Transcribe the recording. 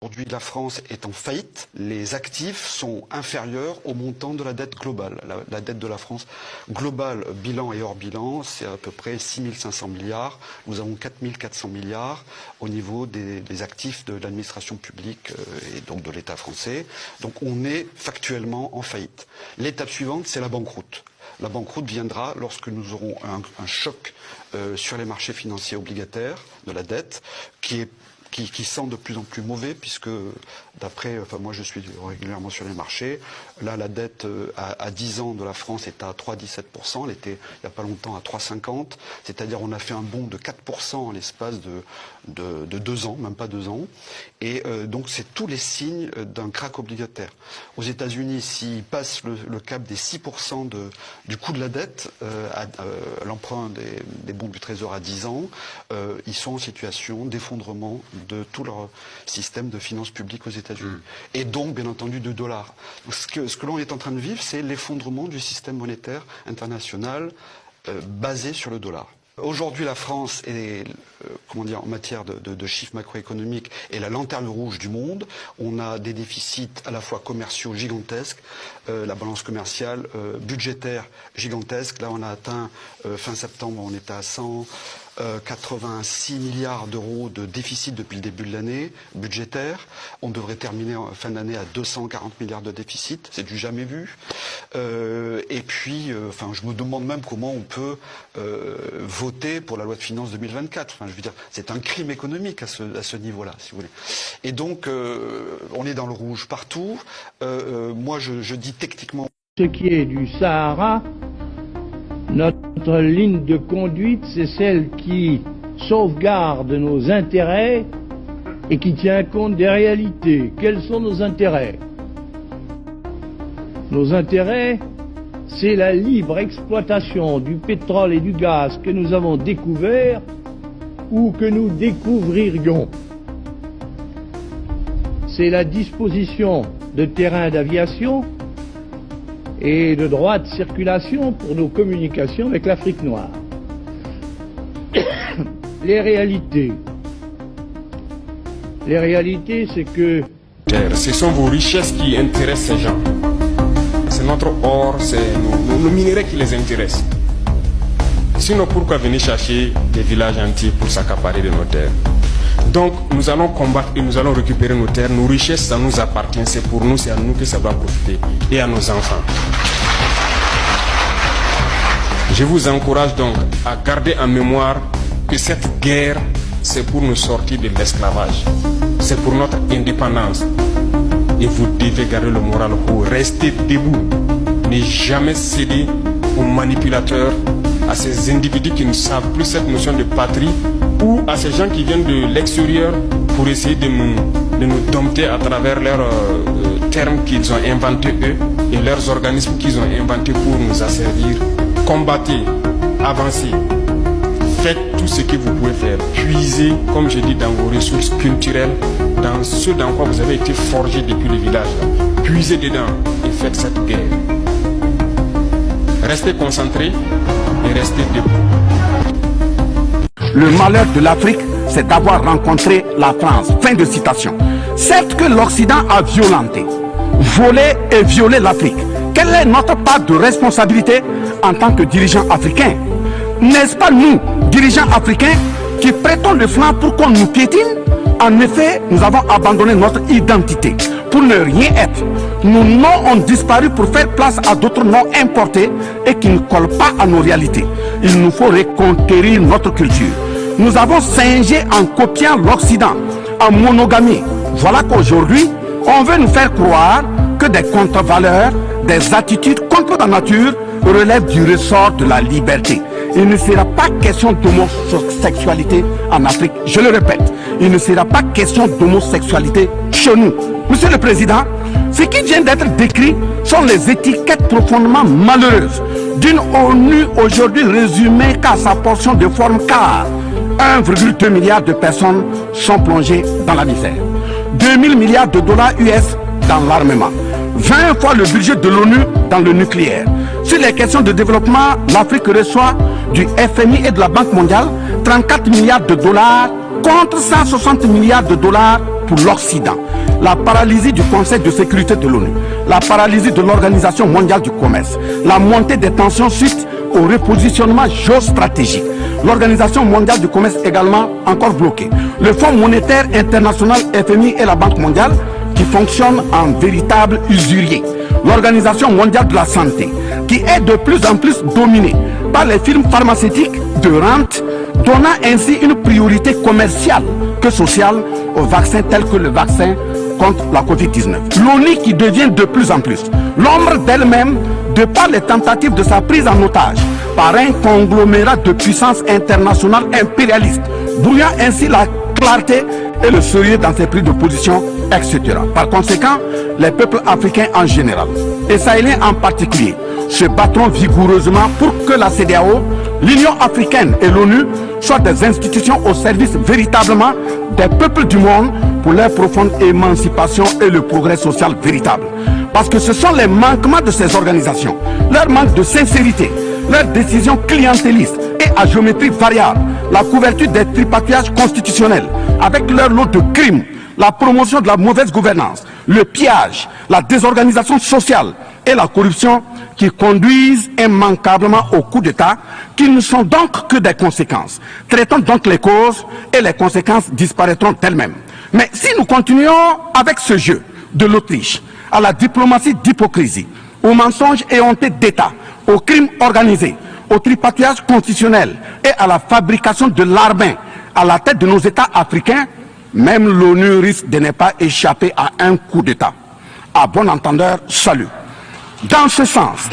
Aujourd'hui, la France est en faillite. Les actifs sont inférieurs au montant de la dette globale. La dette de la France globale, bilan et hors bilan, c'est à peu près 6 500 milliards. Nous avons 4 400 milliards au niveau des actifs de l'administration publique et donc de l'État français. Donc on est factuellement en faillite. L'étape suivante, c'est la banqueroute. La banqueroute viendra lorsque nous aurons un choc sur les marchés financiers obligataires de la dette qui sent de plus en plus mauvais, puisque d'après, moi je suis régulièrement sur les marchés, là la dette à 10 ans de la France est à 3,17%, elle était il n'y a pas longtemps à 3,50%, c'est-à-dire on a fait un bond de 4% en l'espace de 2 ans, même pas 2 ans, et donc c'est tous les signes d'un krach obligataire. Aux États-Unis, s'ils passent le cap des 6% du coût de la dette, l'emprunt des bons du Trésor à 10 ans, ils sont en situation d'effondrement de tout leur système de finances publiques aux États-Unis. Et donc, bien entendu, du dollar. Donc, ce que l'on est en train de vivre, c'est l'effondrement du système monétaire international basé sur le dollar. Aujourd'hui, la France est, en matière de chiffres macroéconomiques, est la lanterne rouge du monde. On a des déficits à la fois commerciaux gigantesques, la balance commerciale budgétaire gigantesque. Là, on a atteint, fin septembre, on était à 186 milliards d'euros de déficit depuis le début de l'année budgétaire. On devrait terminer en fin d'année à 240 milliards de déficit. C'est du jamais vu. Et puis, je me demande même comment on peut voter pour la loi de finances 2024. Enfin, je veux dire, c'est un crime économique à ce niveau-là, si vous voulez. Et donc, on est dans le rouge partout. Moi, je dis techniquement... Ce qui est du Sahara, notre ligne de conduite, c'est celle qui sauvegarde nos intérêts et qui tient compte des réalités. Quels sont nos intérêts? Nos intérêts, c'est la libre exploitation du pétrole et du gaz que nous avons découvert ou que nous découvririons. C'est la disposition de terrains d'aviation et de droits de circulation pour nos communications avec l'Afrique noire. Les réalités, c'est que... Ce sont vos richesses qui intéressent ces gens. C'est notre or, c'est nos minerais qui les intéressent. Sinon, pourquoi venir chercher des villages entiers pour s'accaparer de nos terres? Donc, nous allons combattre et nous allons récupérer nos terres. Nos richesses, ça nous appartient. C'est pour nous, c'est à nous que ça doit profiter. Et à nos enfants. Je vous encourage donc à garder en mémoire que cette guerre, c'est pour nous sortir de l'esclavage. C'est pour notre indépendance. Et vous devez garder le moral haut. Restez debout. Ne jamais céder aux manipulateurs, à ces individus qui ne savent plus cette notion de patrie, ou à ces gens qui viennent de l'extérieur pour essayer de nous dompter à travers leurs termes qu'ils ont inventés eux et leurs organismes qu'ils ont inventés pour nous asservir. Combattez, avancez, faites tout ce que vous pouvez faire. Puisez, comme je dis, dans vos ressources culturelles, dans ce dans quoi vous avez été forgé depuis le village. Puisez dedans et faites cette guerre. Restez concentrés et restez debout. Le malheur de l'Afrique, c'est d'avoir rencontré la France. Fin de citation. Certes que l'Occident a violenté, volé et violé l'Afrique. Quelle est notre part de responsabilité en tant que dirigeants africains? N'est-ce pas nous, dirigeants africains, qui prêtons le flanc pour qu'on nous piétine? En effet, nous avons abandonné notre identité pour ne rien être. Nos noms ont disparu pour faire place à d'autres noms importés et qui ne collent pas à nos réalités. Il nous faut reconquérir notre culture. Nous avons singé en copiant l'Occident, en monogamie. Voilà qu'aujourd'hui, on veut nous faire croire que des contre-valeurs, des attitudes contre la nature relèvent du ressort de la liberté. Il ne sera pas question d'homosexualité en Afrique. Je le répète, il ne sera pas question d'homosexualité chez nous. Monsieur le Président, ce qui vient d'être décrit sont les étiquettes profondément malheureuses d'une ONU aujourd'hui résumée qu'à sa portion de forme, car 1,2 milliard de personnes sont plongées dans la misère. 2000 milliards de dollars US dans l'armement. 20 fois le budget de l'ONU dans le nucléaire. Sur les questions de développement, l'Afrique reçoit du FMI et de la Banque mondiale 34 milliards de dollars contre 160 milliards de dollars pour l'Occident. La paralysie du Conseil de sécurité de l'ONU, la paralysie de l'Organisation mondiale du commerce, la montée des tensions suite au repositionnement géostratégique. L'Organisation mondiale du commerce également encore bloquée. Le Fonds monétaire international FMI et la Banque mondiale qui fonctionnent en véritable usurier. L'Organisation mondiale de la santé qui est de plus en plus dominée par les firmes pharmaceutiques de rente, donnant ainsi une priorité commerciale que sociale aux vaccins tels que le vaccin contre la Covid-19. L'ONU qui devient de plus en plus l'ombre d'elle-même de par les tentatives de sa prise en otage par un conglomérat de puissances internationales impérialistes, brouillant ainsi la clarté et le sérieux dans ses prises de position, etc. Par conséquent, les peuples africains en général, et sahéliens en particulier, se battront vigoureusement pour que la CEDEAO, l'Union africaine et l'ONU soient des institutions au service véritablement des peuples du monde pour leur profonde émancipation et le progrès social véritable. Parce que ce sont les manquements de ces organisations, leur manque de sincérité, leurs décisions clientélistes et à géométrie variable, la couverture des tripatouillages constitutionnels avec leur lot de crimes, la promotion de la mauvaise gouvernance, le pillage, la désorganisation sociale et la corruption qui conduisent immanquablement au coup d'État, qui ne sont donc que des conséquences. Traitons donc les causes et les conséquences disparaîtront d'elles-mêmes. Mais si nous continuons avec ce jeu de l'Autriche, à la diplomatie d'hypocrisie, aux mensonges éhontés d'État, aux crimes organisés, au tripatouillage constitutionnel et à la fabrication de l'armée à la tête de nos États africains, même l'ONU risque de ne pas échapper à un coup d'État. À bon entendeur, salut. Dans ce sens,